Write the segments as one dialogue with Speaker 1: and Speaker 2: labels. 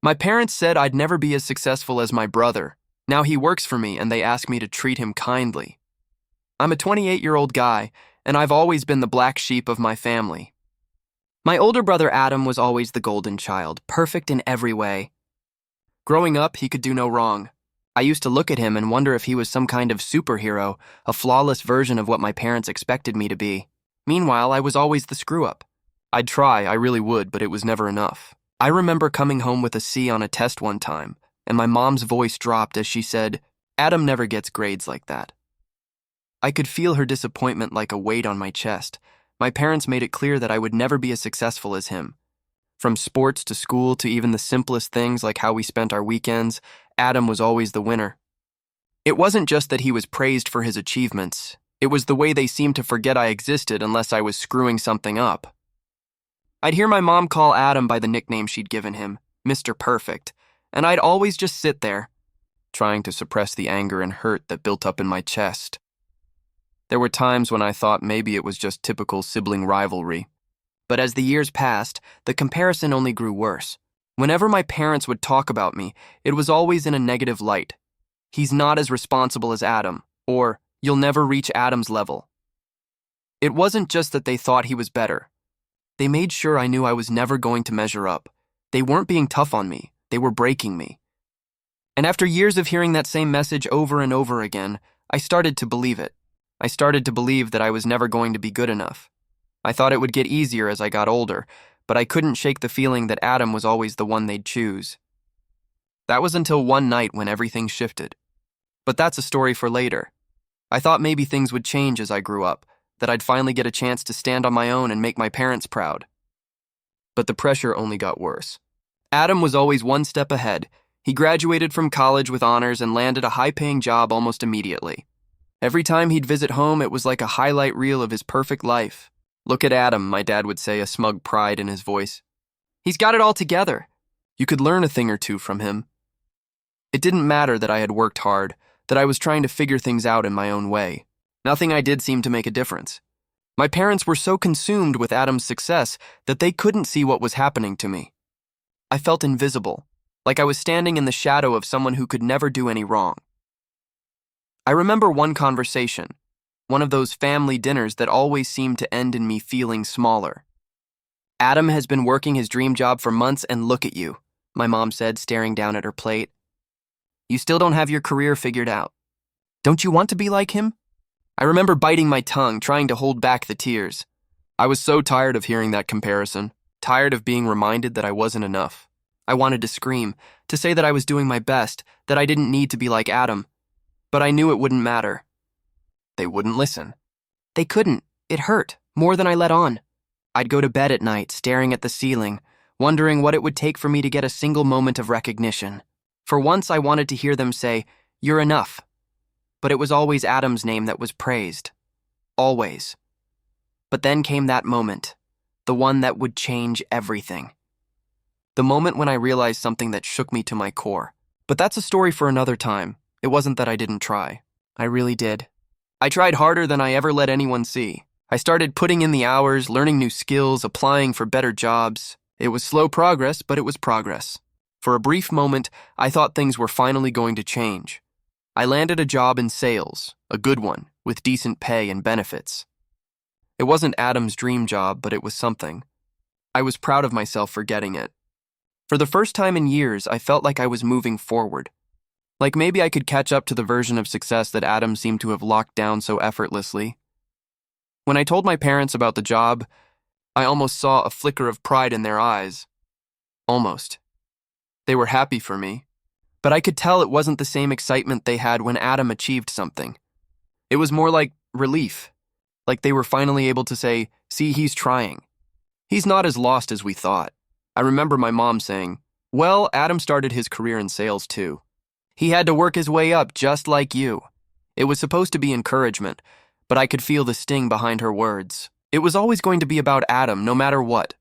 Speaker 1: My parents said I'd never be as successful as my brother. Now he works for me and they ask me to treat him kindly. I'm a 28-year-old guy, and I've always been the black sheep of my family. My older brother Adam was always the golden child, perfect in every way. Growing up, he could do no wrong. I used to look at him and wonder if he was some kind of superhero, a flawless version of what my parents expected me to be. Meanwhile, I was always the screw-up. I'd try, I really would, but it was never enough. I remember coming home with a C on a test one time, and my mom's voice dropped as she said, "Adam never gets grades like that." I could feel her disappointment like a weight on my chest. My parents made it clear that I would never be as successful as him. From sports to school to even the simplest things like how we spent our weekends, Adam was always the winner. It wasn't just that he was praised for his achievements. It was the way they seemed to forget I existed unless I was screwing something up. I'd hear my mom call Adam by the nickname she'd given him, Mr. Perfect, and I'd always just sit there, trying to suppress the anger and hurt that built up in my chest. There were times when I thought maybe it was just typical sibling rivalry. But as the years passed, the comparison only grew worse. Whenever my parents would talk about me, it was always in a negative light. "He's not as responsible as Adam," or "You'll never reach Adam's level." It wasn't just that they thought he was better. They made sure I knew I was never going to measure up. They weren't being tough on me, they were breaking me. And after years of hearing that same message over and over again, I started to believe it. I started to believe that I was never going to be good enough. I thought it would get easier as I got older, but I couldn't shake the feeling that Adam was always the one they'd choose. That was until one night when everything shifted. But that's a story for later. I thought maybe things would change as I grew up, that I'd finally get a chance to stand on my own and make my parents proud. But the pressure only got worse. Adam was always one step ahead. He graduated from college with honors and landed a high-paying job almost immediately. Every time he'd visit home, it was like a highlight reel of his perfect life. "Look at Adam," my dad would say, a smug pride in his voice. "He's got it all together. You could learn a thing or two from him." It didn't matter that I had worked hard, that I was trying to figure things out in my own way. Nothing I did seemed to make a difference. My parents were so consumed with Adam's success that they couldn't see what was happening to me. I felt invisible, like I was standing in the shadow of someone who could never do any wrong. I remember one conversation, one of those family dinners that always seemed to end in me feeling smaller. "Adam has been working his dream job for months and look at you," my mom said, staring down at her plate. "You still don't have your career figured out. Don't you want to be like him?" I remember biting my tongue, trying to hold back the tears. I was so tired of hearing that comparison, tired of being reminded that I wasn't enough. I wanted to scream, to say that I was doing my best, that I didn't need to be like Adam. But I knew it wouldn't matter. They wouldn't listen. They couldn't. It hurt, more than I let on. I'd go to bed at night, staring at the ceiling, wondering what it would take for me to get a single moment of recognition. For once, I wanted to hear them say, "You're enough." But it was always Adam's name that was praised. Always. But then came that moment, the one that would change everything. The moment when I realized something that shook me to my core. But that's a story for another time. It wasn't that I didn't try. I really did. I tried harder than I ever let anyone see. I started putting in the hours, learning new skills, applying for better jobs. It was slow progress, but it was progress. For a brief moment, I thought things were finally going to change. I landed a job in sales, a good one, with decent pay and benefits. It wasn't Adam's dream job, but it was something. I was proud of myself for getting it. For the first time in years, I felt like I was moving forward. Like maybe I could catch up to the version of success that Adam seemed to have locked down so effortlessly. When I told my parents about the job, I almost saw a flicker of pride in their eyes. Almost. They were happy for me. But I could tell it wasn't the same excitement they had when Adam achieved something. It was more like relief, like they were finally able to say, "See, he's trying. He's not as lost as we thought." I remember my mom saying, "Well, Adam started his career in sales too. He had to work his way up just like you." It was supposed to be encouragement, but I could feel the sting behind her words. It was always going to be about Adam, no matter what.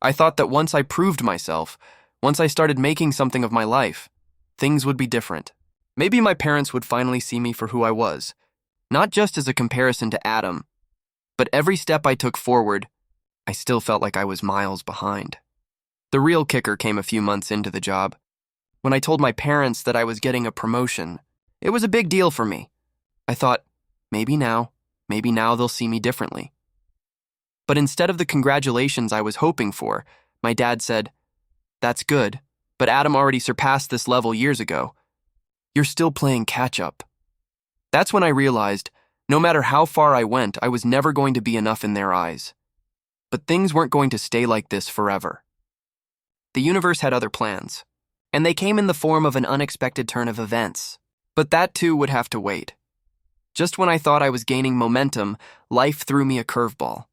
Speaker 1: I thought that once I proved myself, once I started making something of my life, things would be different. Maybe my parents would finally see me for who I was, not just as a comparison to Adam, but every step I took forward, I still felt like I was miles behind. The real kicker came a few months into the job. When I told my parents that I was getting a promotion, it was a big deal for me. I thought, maybe now they'll see me differently. But instead of the congratulations I was hoping for, my dad said, "That's good, but Adam already surpassed this level years ago. You're still playing catch-up." That's when I realized, no matter how far I went, I was never going to be enough in their eyes. But things weren't going to stay like this forever. The universe had other plans, and they came in the form of an unexpected turn of events. But that too would have to wait. Just when I thought I was gaining momentum, life threw me a curveball.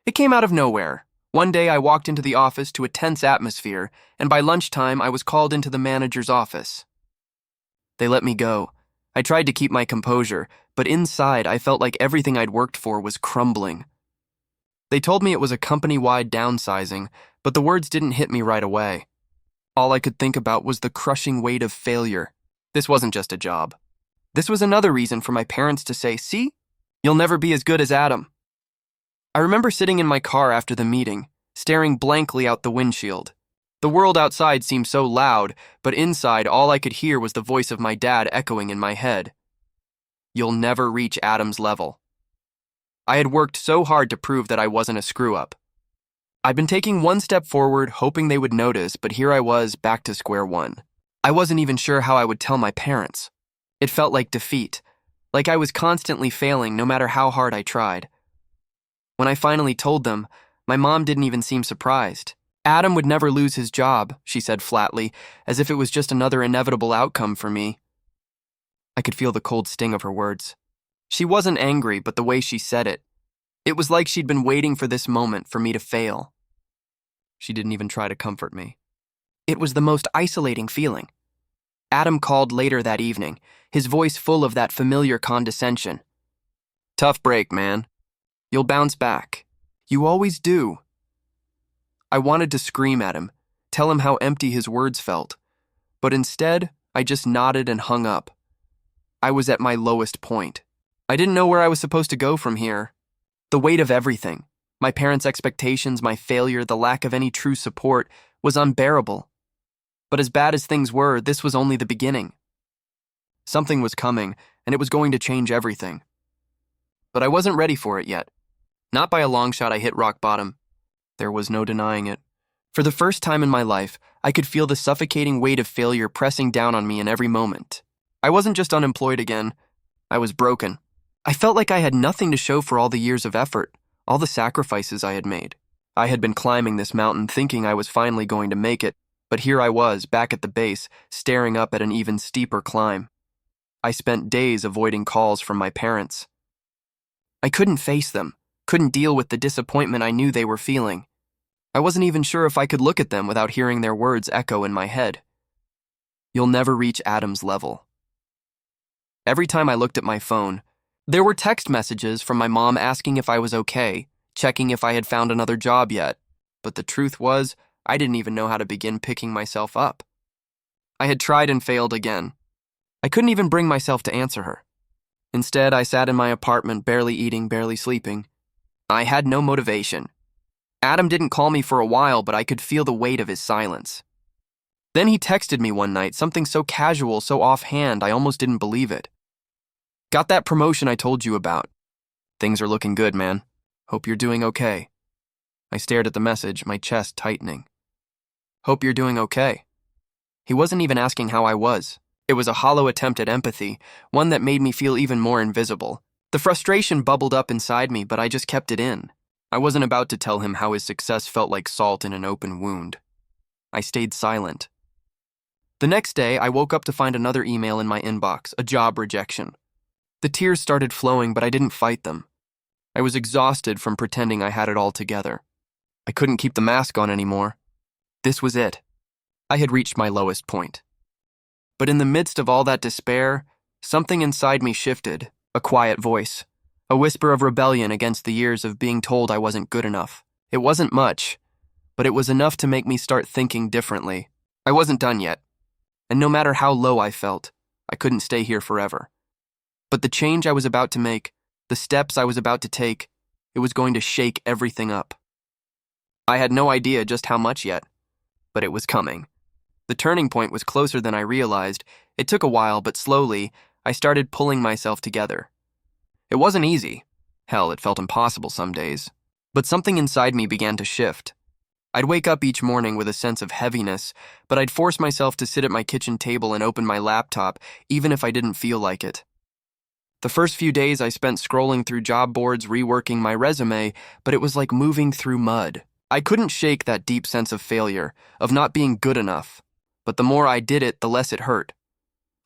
Speaker 1: It came out of nowhere. One day I walked into the office to a tense atmosphere, and by lunchtime I was called into the manager's office. They let me go. I tried to keep my composure, but inside I felt like everything I'd worked for was crumbling. They told me it was a company-wide downsizing, but the words didn't hit me right away. All I could think about was the crushing weight of failure. This wasn't just a job. This was another reason for my parents to say, "See, you'll never be as good as Adam." I remember sitting in my car after the meeting, staring blankly out the windshield. The world outside seemed so loud, but inside all I could hear was the voice of my dad echoing in my head. "You'll never reach Adam's level." I had worked so hard to prove that I wasn't a screw-up. I'd been taking one step forward, hoping they would notice, but here I was, back to square one. I wasn't even sure how I would tell my parents. It felt like defeat, like I was constantly failing no matter how hard I tried. When I finally told them, my mom didn't even seem surprised. "Adam would never lose his job," she said flatly, as if it was just another inevitable outcome for me. I could feel the cold sting of her words. She wasn't angry, but the way she said it, it was like she'd been waiting for this moment for me to fail. She didn't even try to comfort me. It was the most isolating feeling. Adam called later that evening, his voice full of that familiar condescension. "Tough break, man. You'll bounce back. You always do." I wanted to scream at him, tell him how empty his words felt, but instead, I just nodded and hung up. I was at my lowest point. I didn't know where I was supposed to go from here. The weight of everything, my parents' expectations, my failure, the lack of any true support, was unbearable. But as bad as things were, this was only the beginning. Something was coming, and it was going to change everything. But I wasn't ready for it yet. Not by a long shot I hit rock bottom. There was no denying it. For the first time in my life, I could feel the suffocating weight of failure pressing down on me in every moment. I wasn't just unemployed again. I was broken. I felt like I had nothing to show for all the years of effort, all the sacrifices I had made. I had been climbing this mountain thinking I was finally going to make it, but here I was, back at the base, staring up at an even steeper climb. I spent days avoiding calls from my parents. I couldn't face them, couldn't deal with the disappointment I knew they were feeling. I wasn't even sure if I could look at them without hearing their words echo in my head. "You'll never reach Adam's level." Every time I looked at my phone, there were text messages from my mom asking if I was okay, checking if I had found another job yet. But the truth was, I didn't even know how to begin picking myself up. I had tried and failed again. I couldn't even bring myself to answer her. Instead, I sat in my apartment, barely eating, barely sleeping. I had no motivation. Adam didn't call me for a while, but I could feel the weight of his silence. Then he texted me one night, something so casual, so offhand, I almost didn't believe it. "Got that promotion I told you about. Things are looking good, man. Hope you're doing okay." I stared at the message, my chest tightening. "Hope you're doing okay." He wasn't even asking how I was. It was a hollow attempt at empathy, one that made me feel even more invisible. The frustration bubbled up inside me, but I just kept it in. I wasn't about to tell him how his success felt like salt in an open wound. I stayed silent. The next day, I woke up to find another email in my inbox, a job rejection. The tears started flowing, but I didn't fight them. I was exhausted from pretending I had it all together. I couldn't keep the mask on anymore. This was it. I had reached my lowest point. But in the midst of all that despair, something inside me shifted, a quiet voice, a whisper of rebellion against the years of being told I wasn't good enough. It wasn't much, but it was enough to make me start thinking differently. I wasn't done yet, and no matter how low I felt, I couldn't stay here forever. But the change I was about to make, the steps I was about to take, it was going to shake everything up. I had no idea just how much yet. but it was coming. The turning point was closer than I realized. It took a while, but slowly, I started pulling myself together. It wasn't easy. Hell, it felt impossible some days. But something inside me began to shift. I'd wake up each morning with a sense of heaviness, but I'd force myself to sit at my kitchen table and open my laptop, even if I didn't feel like it. The first few days I spent scrolling through job boards, reworking my resume, but it was like moving through mud. I couldn't shake that deep sense of failure, of not being good enough. But the more I did it, the less it hurt.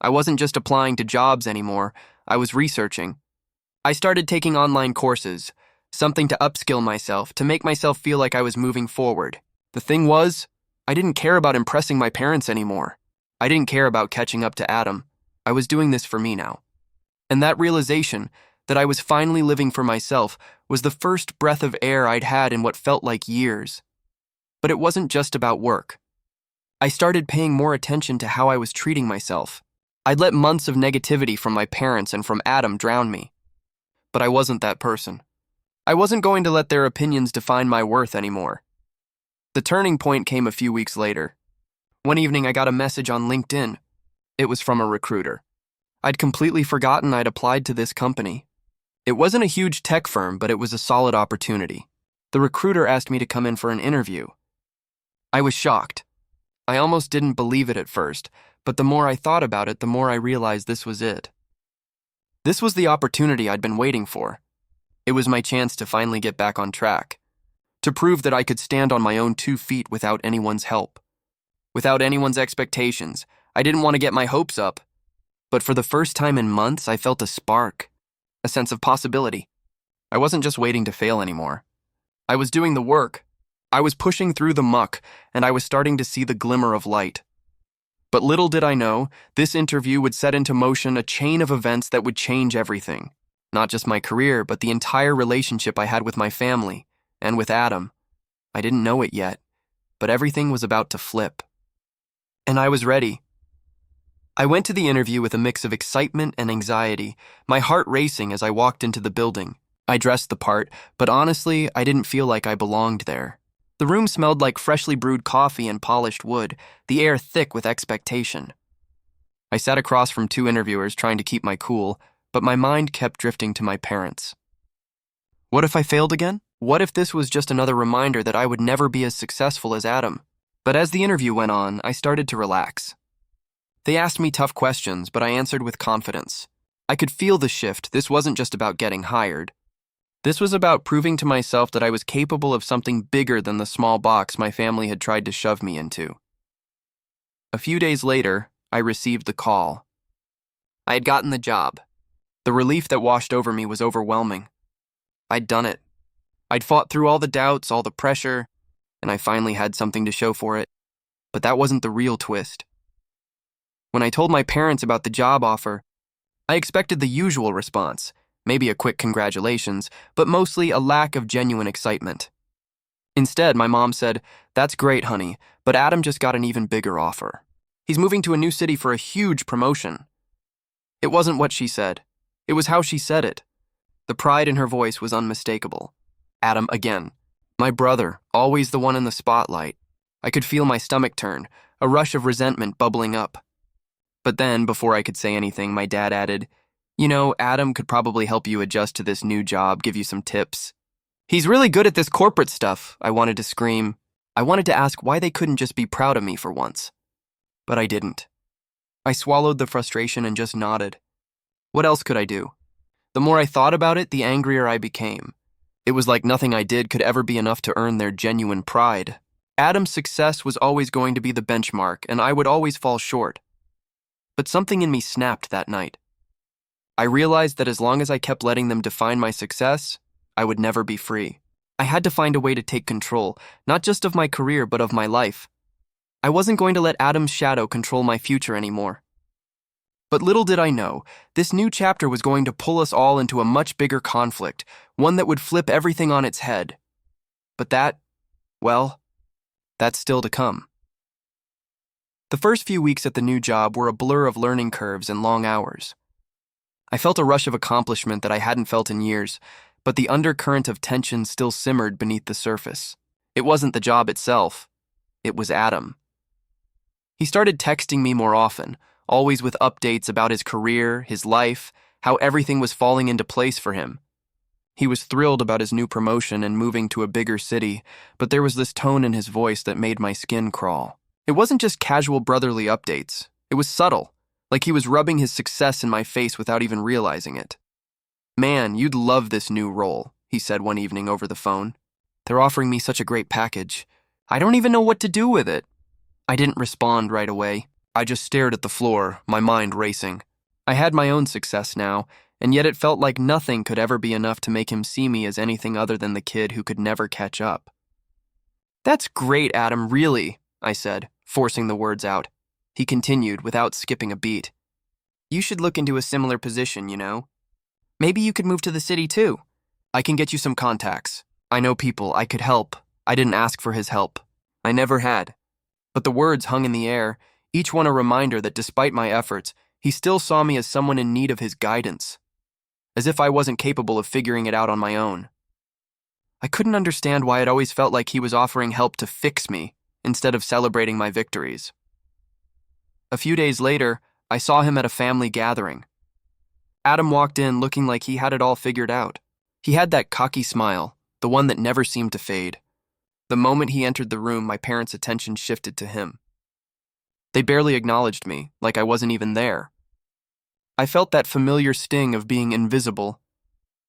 Speaker 1: I wasn't just applying to jobs anymore, I was researching. I started taking online courses, something to upskill myself, to make myself feel like I was moving forward. The thing was, I didn't care about impressing my parents anymore. I didn't care about catching up to Adam. I was doing this for me now. And that realization, that I was finally living for myself, was the first breath of air I'd had in what felt like years. But it wasn't just about work. I started paying more attention to how I was treating myself. I'd let months of negativity from my parents and from Adam drown me. But I wasn't that person. I wasn't going to let their opinions define my worth anymore. The turning point came a few weeks later. One evening I got a message on LinkedIn. It was from a recruiter. I'd completely forgotten I'd applied to this company. It wasn't a huge tech firm, but it was a solid opportunity. The recruiter asked me to come in for an interview. I was shocked. I almost didn't believe it at first, but the more I thought about it, the more I realized this was it. This was the opportunity I'd been waiting for. It was my chance to finally get back on track, to prove that I could stand on my own 2 feet without anyone's help, without anyone's expectations. I didn't want to get my hopes up, but for the first time in months, I felt a spark, a sense of possibility. I wasn't just waiting to fail anymore. I was doing the work. I was pushing through the muck, and I was starting to see the glimmer of light. But little did I know, this interview would set into motion a chain of events that would change everything. Not just my career, but the entire relationship I had with my family, and with Adam. I didn't know it yet, but everything was about to flip. And I was ready. I went to the interview with a mix of excitement and anxiety, my heart racing as I walked into the building. I dressed the part, but honestly, I didn't feel like I belonged there. The room smelled like freshly brewed coffee and polished wood, the air thick with expectation. I sat across from 2 interviewers trying to keep my cool, but my mind kept drifting to my parents. What if I failed again? What if this was just another reminder that I would never be as successful as Adam? But as the interview went on, I started to relax. They asked me tough questions, but I answered with confidence. I could feel the shift. This wasn't just about getting hired. This was about proving to myself that I was capable of something bigger than the small box my family had tried to shove me into. A few days later, I received the call. I had gotten the job. The relief that washed over me was overwhelming. I'd done it. I'd fought through all the doubts, all the pressure, and I finally had something to show for it. But that wasn't the real twist. When I told my parents about the job offer, I expected the usual response, maybe a quick congratulations, but mostly a lack of genuine excitement. Instead, my mom said, "That's great, honey, but Adam just got an even bigger offer. He's moving to a new city for a huge promotion." It wasn't what she said. It was how she said it. The pride in her voice was unmistakable. Adam again. My brother, always the one in the spotlight. I could feel my stomach turn, a rush of resentment bubbling up. But then, before I could say anything, my dad added, "You know, Adam could probably help you adjust to this new job, give you some tips." "He's really good at this corporate stuff," I wanted to scream. I wanted to ask why they couldn't just be proud of me for once. But I didn't. I swallowed the frustration and just nodded. What else could I do? The more I thought about it, the angrier I became. It was like nothing I did could ever be enough to earn their genuine pride. Adam's success was always going to be the benchmark, and I would always fall short. But something in me snapped that night. I realized that as long as I kept letting them define my success, I would never be free. I had to find a way to take control, not just of my career, but of my life. I wasn't going to let Adam's shadow control my future anymore. But little did I know, this new chapter was going to pull us all into a much bigger conflict, one that would flip everything on its head. But that, well, that's still to come. The first few weeks at the new job were a blur of learning curves and long hours. I felt a rush of accomplishment that I hadn't felt in years, but the undercurrent of tension still simmered beneath the surface. It wasn't the job itself. It was Adam. He started texting me more often, always with updates about his career, his life, how everything was falling into place for him. He was thrilled about his new promotion and moving to a bigger city, but there was this tone in his voice that made my skin crawl. It wasn't just casual brotherly updates. It was subtle, like he was rubbing his success in my face without even realizing it. "Man, you'd love this new role," he said one evening over the phone. "They're offering me such a great package. I don't even know what to do with it." I didn't respond right away. I just stared at the floor, my mind racing. I had my own success now, and yet it felt like nothing could ever be enough to make him see me as anything other than the kid who could never catch up. "That's great, Adam, really," I said, forcing the words out. He continued without skipping a beat. "You should look into a similar position, you know. Maybe you could move to the city too. I can get you some contacts. I know people. I could help. I didn't ask for his help. I never had." But the words hung in the air, each one a reminder that despite my efforts, he still saw me as someone in need of his guidance, as if I wasn't capable of figuring it out on my own. I couldn't understand why it always felt like he was offering help to fix me instead of celebrating my victories. A few days later, I saw him at a family gathering. Adam walked in looking like he had it all figured out. He had that cocky smile, the one that never seemed to fade. The moment he entered the room, my parents' attention shifted to him. They barely acknowledged me, like I wasn't even there. I felt that familiar sting of being invisible.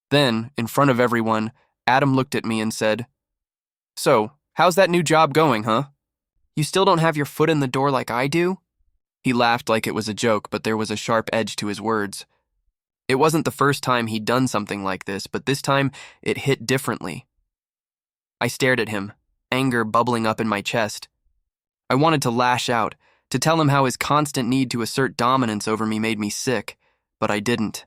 Speaker 1: Then, in front of everyone, Adam looked at me and said, "So, how's that new job going, huh? You still don't have your foot in the door like I do?" He laughed like it was a joke, but there was a sharp edge to his words. It wasn't the first time he'd done something like this, but this time it hit differently. I stared at him, anger bubbling up in my chest. I wanted to lash out, to tell him how his constant need to assert dominance over me made me sick, but I didn't.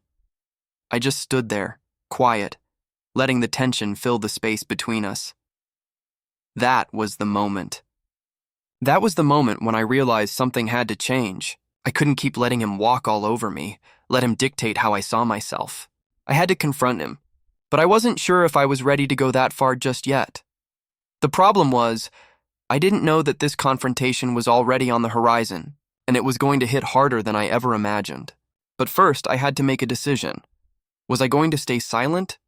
Speaker 1: I just stood there, quiet, letting the tension fill the space between us. That was the moment. That was the moment when I realized something had to change. I couldn't keep letting him walk all over me, let him dictate how I saw myself. I had to confront him, but I wasn't sure if I was ready to go that far just yet. The problem was, I didn't know that this confrontation was already on the horizon, and it was going to hit harder than I ever imagined. But first, I had to make a decision. Was I going to stay silent?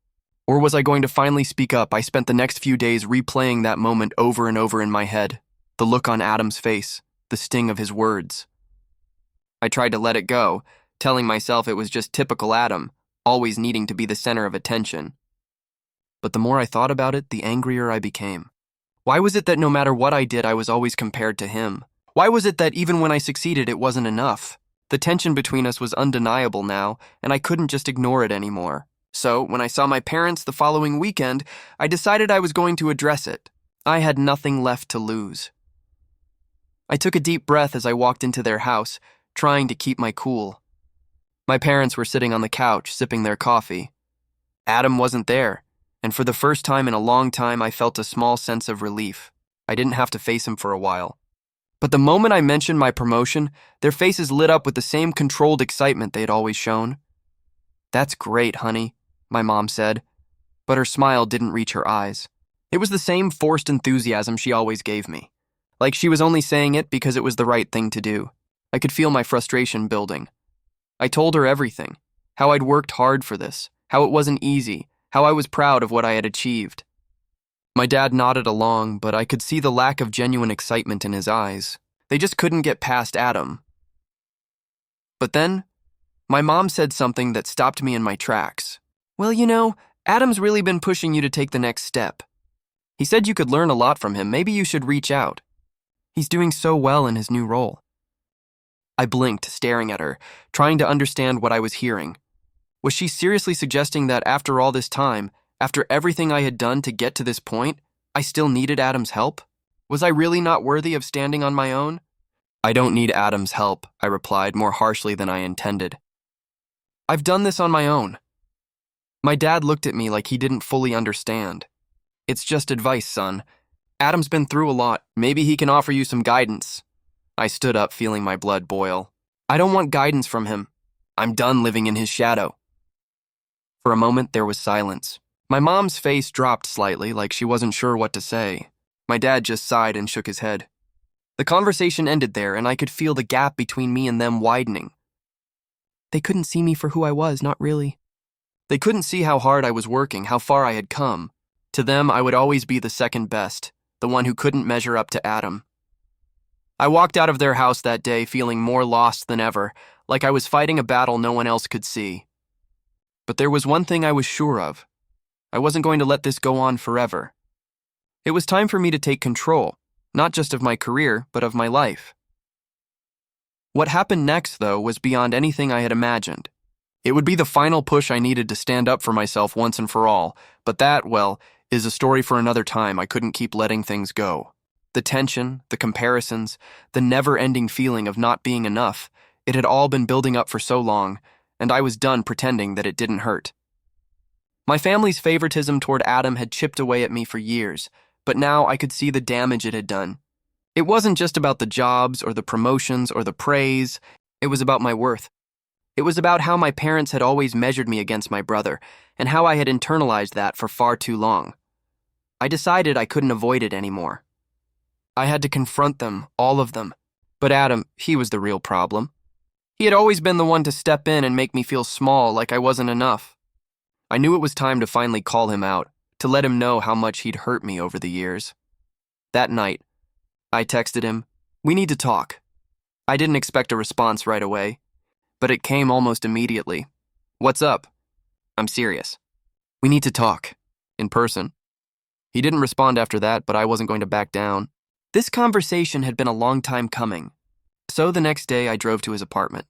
Speaker 1: Or was I going to finally speak up? I spent the next few days replaying that moment over and over in my head, the look on Adam's face, the sting of his words. I tried to let it go, telling myself it was just typical Adam, always needing to be the center of attention. But the more I thought about it, the angrier I became. Why was it that no matter what I did, I was always compared to him? Why was it that even when I succeeded, it wasn't enough? The tension between us was undeniable now, and I couldn't just ignore it anymore. So, when I saw my parents the following weekend, I decided I was going to address it. I had nothing left to lose. I took a deep breath as I walked into their house, trying to keep my cool. My parents were sitting on the couch, sipping their coffee. Adam wasn't there, and for the first time in a long time, I felt a small sense of relief. I didn't have to face him for a while. But the moment I mentioned my promotion, their faces lit up with the same controlled excitement they had always shown. "That's great, honey," my mom said, but her smile didn't reach her eyes. It was the same forced enthusiasm she always gave me, like she was only saying it because it was the right thing to do. I could feel my frustration building. I told her everything, how I'd worked hard for this, how it wasn't easy, how I was proud of what I had achieved. My dad nodded along, but I could see the lack of genuine excitement in his eyes. They just couldn't get past Adam. But then, my mom said something that stopped me in my tracks. "Well, you know, Adam's really been pushing you to take the next step. He said you could learn a lot from him. Maybe you should reach out. He's doing so well in his new role." I blinked, staring at her, trying to understand what I was hearing. Was she seriously suggesting that after all this time, after everything I had done to get to this point, I still needed Adam's help? Was I really not worthy of standing on my own? "I don't need Adam's help," I replied more harshly than I intended. "I've done this on my own." My dad looked at me like he didn't fully understand. "It's just advice, son. Adam's been through a lot. Maybe he can offer you some guidance." I stood up, feeling my blood boil. "I don't want guidance from him. I'm done living in his shadow." For a moment, there was silence. My mom's face dropped slightly, like she wasn't sure what to say. My dad just sighed and shook his head. The conversation ended there, and I could feel the gap between me and them widening. They couldn't see me for who I was, not really. They couldn't see how hard I was working, how far I had come. To them, I would always be the second best, the one who couldn't measure up to Adam. I walked out of their house that day feeling more lost than ever, like I was fighting a battle no one else could see. But there was one thing I was sure of. I wasn't going to let this go on forever. It was time for me to take control, not just of my career, but of my life. What happened next, though, was beyond anything I had imagined. It would be the final push I needed to stand up for myself once and for all, but that, well, is a story for another time. I couldn't keep letting things go. The tension, the comparisons, the never-ending feeling of not being enough, it had all been building up for so long, and I was done pretending that it didn't hurt. My family's favoritism toward Adam had chipped away at me for years, but now I could see the damage it had done. It wasn't just about the jobs or the promotions or the praise. It was about my worth. It was about how my parents had always measured me against my brother, and how I had internalized that for far too long. I decided I couldn't avoid it anymore. I had to confront them, all of them. But Adam, he was the real problem. He had always been the one to step in and make me feel small, like I wasn't enough. I knew it was time to finally call him out, to let him know how much he'd hurt me over the years. That night, I texted him, "We need to talk." I didn't expect a response right away, but it came almost immediately. "What's up?" "I'm serious. We need to talk. In person." He didn't respond after that, but I wasn't going to back down. This conversation had been a long time coming. So the next day I drove to his apartment.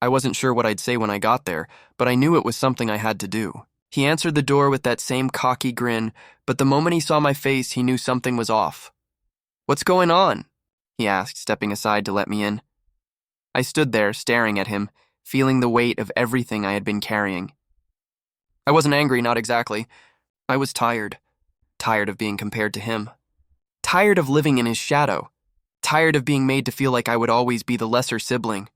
Speaker 1: I wasn't sure what I'd say when I got there, but I knew it was something I had to do. He answered the door with that same cocky grin, but the moment he saw my face, he knew something was off. "What's going on?" he asked, stepping aside to let me in. I stood there, staring at him, feeling the weight of everything I had been carrying. I wasn't angry, not exactly. I was tired. Tired of being compared to him. Tired of living in his shadow. Tired of being made to feel like I would always be the lesser sibling.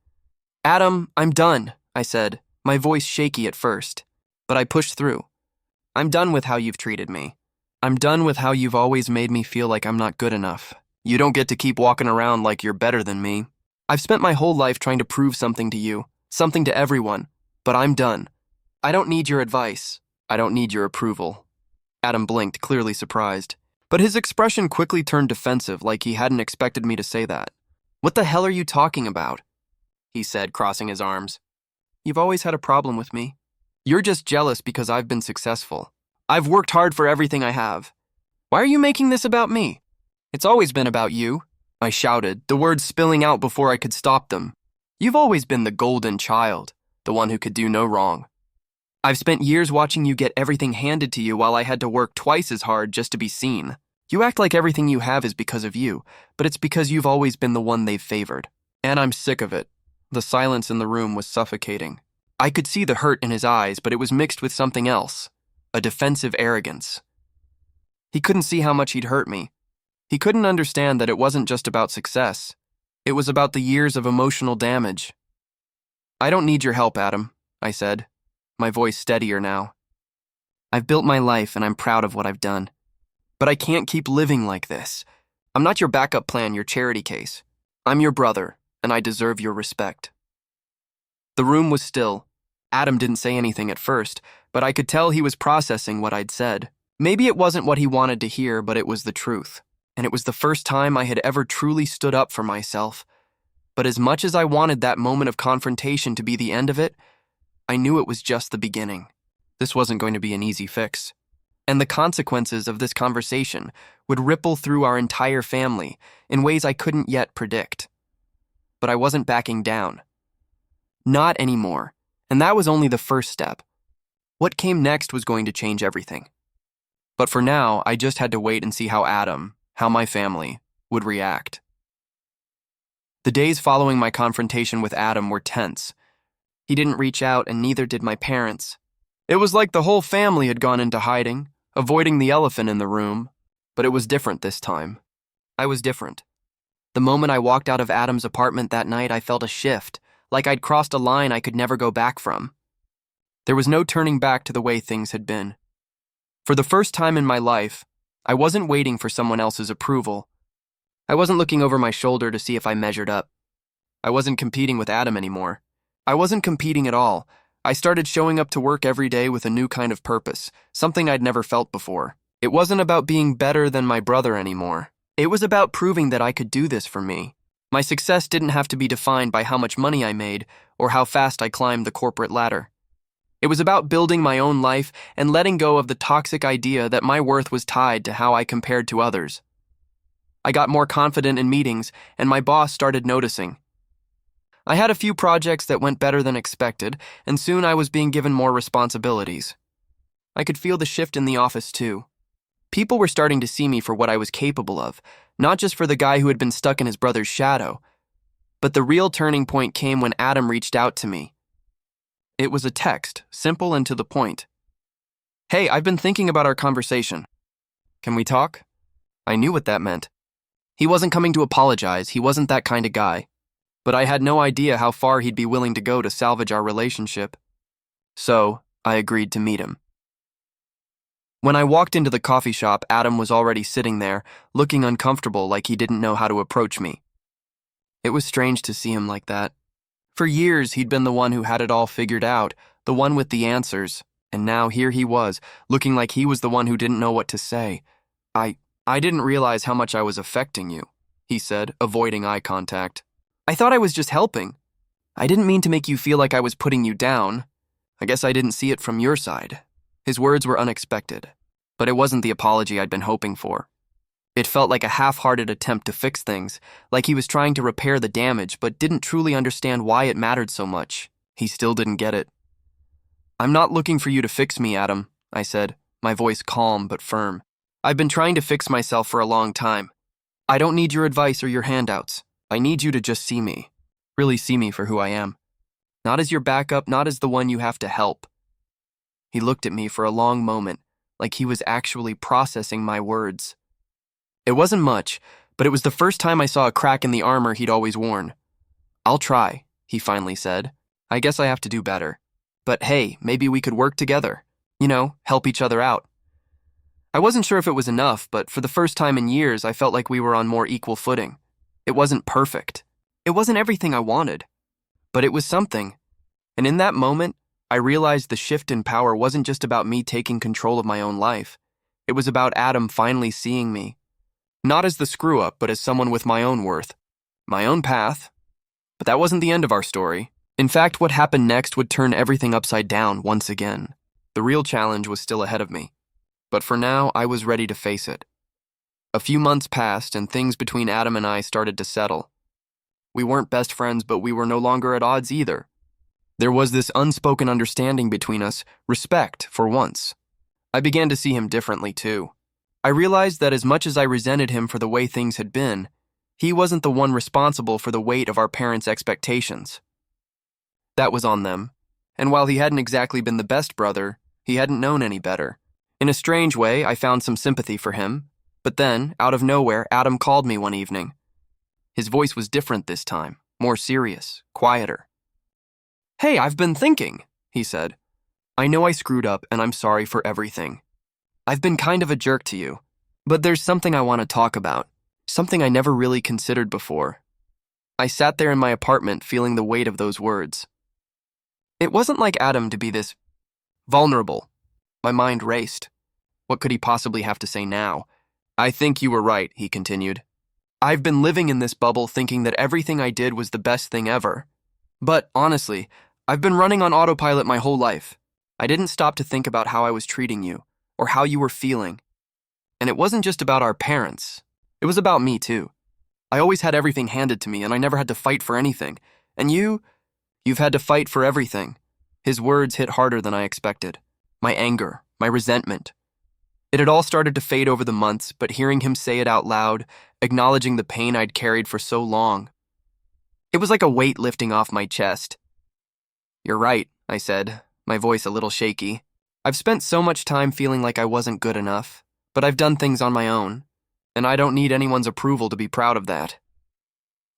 Speaker 1: "Adam, I'm done," I said, my voice shaky at first. But I pushed through. "I'm done with how you've treated me. I'm done with how you've always made me feel like I'm not good enough. You don't get to keep walking around like you're better than me. I've spent my whole life trying to prove something to you, something to everyone, but I'm done. I don't need your advice. I don't need your approval." Adam blinked, clearly surprised. But his expression quickly turned defensive, like he hadn't expected me to say that. "What the hell are you talking about?" he said, crossing his arms. "You've always had a problem with me. You're just jealous because I've been successful. I've worked hard for everything I have. Why are you making this about me? It's always been about you," I shouted, the words spilling out before I could stop them. "You've always been the golden child, the one who could do no wrong. I've spent years watching you get everything handed to you while I had to work twice as hard just to be seen. You act like everything you have is because of you, but it's because you've always been the one they've favored. And I'm sick of it." The silence in the room was suffocating. I could see the hurt in his eyes, but it was mixed with something else, a defensive arrogance. He couldn't see how much he'd hurt me. He couldn't understand that it wasn't just about success. It was about the years of emotional damage. "I don't need your help, Adam," I said, my voice steadier now. "I've built my life and I'm proud of what I've done. But I can't keep living like this. I'm not your backup plan, your charity case. I'm your brother, and I deserve your respect." The room was still. Adam didn't say anything at first, but I could tell he was processing what I'd said. Maybe it wasn't what he wanted to hear, but it was the truth. And it was the first time I had ever truly stood up for myself. But as much as I wanted that moment of confrontation to be the end of it, I knew it was just the beginning. This wasn't going to be an easy fix. And the consequences of this conversation would ripple through our entire family in ways I couldn't yet predict. But I wasn't backing down. Not anymore. And that was only the first step. What came next was going to change everything. But for now, I just had to wait and see how Adam, how my family, would react. The days following my confrontation with Adam were tense. He didn't reach out, and neither did my parents. It was like the whole family had gone into hiding, avoiding the elephant in the room. But it was different this time. I was different. The moment I walked out of Adam's apartment that night, I felt a shift, like I'd crossed a line I could never go back from. There was no turning back to the way things had been. For the first time in my life, I wasn't waiting for someone else's approval. I wasn't looking over my shoulder to see if I measured up. I wasn't competing with Adam anymore. I wasn't competing at all. I started showing up to work every day with a new kind of purpose, something I'd never felt before. It wasn't about being better than my brother anymore. It was about proving that I could do this for me. My success didn't have to be defined by how much money I made or how fast I climbed the corporate ladder. It was about building my own life and letting go of the toxic idea that my worth was tied to how I compared to others. I got more confident in meetings, and my boss started noticing. I had a few projects that went better than expected, and soon I was being given more responsibilities. I could feel the shift in the office too. People were starting to see me for what I was capable of, not just for the guy who had been stuck in his brother's shadow. But the real turning point came when Adam reached out to me. It was a text, simple and to the point. "Hey, I've been thinking about our conversation. Can we talk?" I knew what that meant. He wasn't coming to apologize, he wasn't that kind of guy. But I had no idea how far he'd be willing to go to salvage our relationship. So, I agreed to meet him. When I walked into the coffee shop, Adam was already sitting there, looking uncomfortable like he didn't know how to approach me. It was strange to see him like that. For years, he'd been the one who had it all figured out, the one with the answers, and now here he was, looking like he was the one who didn't know what to say. I didn't realize how much I was affecting you," he said, avoiding eye contact. "I thought I was just helping. I didn't mean to make you feel like I was putting you down. I guess I didn't see it from your side." His words were unexpected, but it wasn't the apology I'd been hoping for. It felt like a half-hearted attempt to fix things, like he was trying to repair the damage but didn't truly understand why it mattered so much. He still didn't get it. "I'm not looking for you to fix me, Adam," I said, my voice calm but firm. "I've been trying to fix myself for a long time. I don't need your advice or your handouts. I need you to just see me. Really see me for who I am. Not as your backup, not as the one you have to help." He looked at me for a long moment, like he was actually processing my words. It wasn't much, but it was the first time I saw a crack in the armor he'd always worn. "I'll try," he finally said. "I guess I have to do better. But hey, maybe we could work together. Help each other out." I wasn't sure if it was enough, but for the first time in years, I felt like we were on more equal footing. It wasn't perfect. It wasn't everything I wanted. But it was something. And in that moment, I realized the shift in power wasn't just about me taking control of my own life. It was about Adam finally seeing me. Not as the screw-up, but as someone with my own worth. My own path. But that wasn't the end of our story. In fact, what happened next would turn everything upside down once again. The real challenge was still ahead of me. But for now, I was ready to face it. A few months passed, and things between Adam and I started to settle. We weren't best friends, but we were no longer at odds either. There was this unspoken understanding between us, respect, for once. I began to see him differently, too. I realized that as much as I resented him for the way things had been, he wasn't the one responsible for the weight of our parents' expectations. That was on them. And while he hadn't exactly been the best brother, he hadn't known any better. In a strange way, I found some sympathy for him. But then, out of nowhere, Adam called me one evening. His voice was different this time, more serious, quieter. "Hey, I've been thinking," he said. "I know I screwed up, and I'm sorry for everything. I've been kind of a jerk to you. But there's something I want to talk about, something I never really considered before." I sat there in my apartment, feeling the weight of those words. It wasn't like Adam to be this vulnerable. My mind raced. What could he possibly have to say now? "I think you were right," he continued. "I've been living in this bubble thinking that everything I did was the best thing ever. But, honestly, I've been running on autopilot my whole life. I didn't stop to think about how I was treating you, or how you were feeling. And it wasn't just about our parents. It was about me, too. I always had everything handed to me, and I never had to fight for anything. And you've had to fight for everything." His words hit harder than I expected. My anger, my resentment. It had all started to fade over the months, but hearing him say it out loud, acknowledging the pain I'd carried for so long, it was like a weight lifting off my chest. "You're right," I said, my voice a little shaky. "I've spent so much time feeling like I wasn't good enough, but I've done things on my own, and I don't need anyone's approval to be proud of that."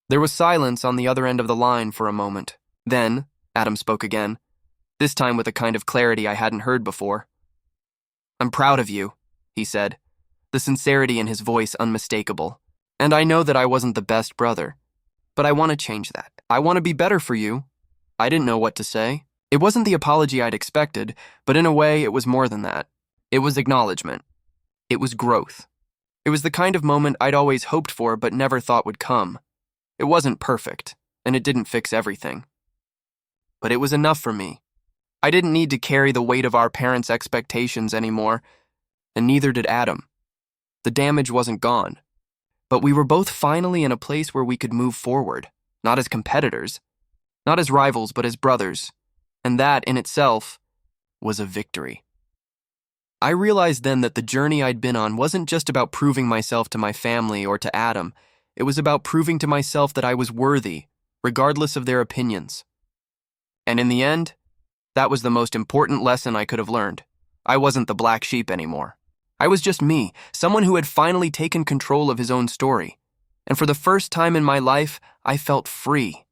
Speaker 1: There was silence on the other end of the line for a moment. Then, Adam spoke again, this time with a kind of clarity I hadn't heard before. "I'm proud of you," he said, the sincerity in his voice unmistakable. And I know that I wasn't the best brother, but I want to change that. I want to be better for you. I didn't know what to say. It wasn't the apology I'd expected, but in a way, it was more than that. It was acknowledgement. It was growth. It was the kind of moment I'd always hoped for but never thought would come. It wasn't perfect, and it didn't fix everything. But it was enough for me. I didn't need to carry the weight of our parents' expectations anymore, and neither did Adam. The damage wasn't gone. But we were both finally in a place where we could move forward, not as competitors, not as rivals, but as brothers. And that, in itself, was a victory. I realized then that the journey I'd been on wasn't just about proving myself to my family or to Adam. It was about proving to myself that I was worthy, regardless of their opinions. And in the end, that was the most important lesson I could have learned. I wasn't the black sheep anymore. I was just me, someone who had finally taken control of his own story. And for the first time in my life, I felt free.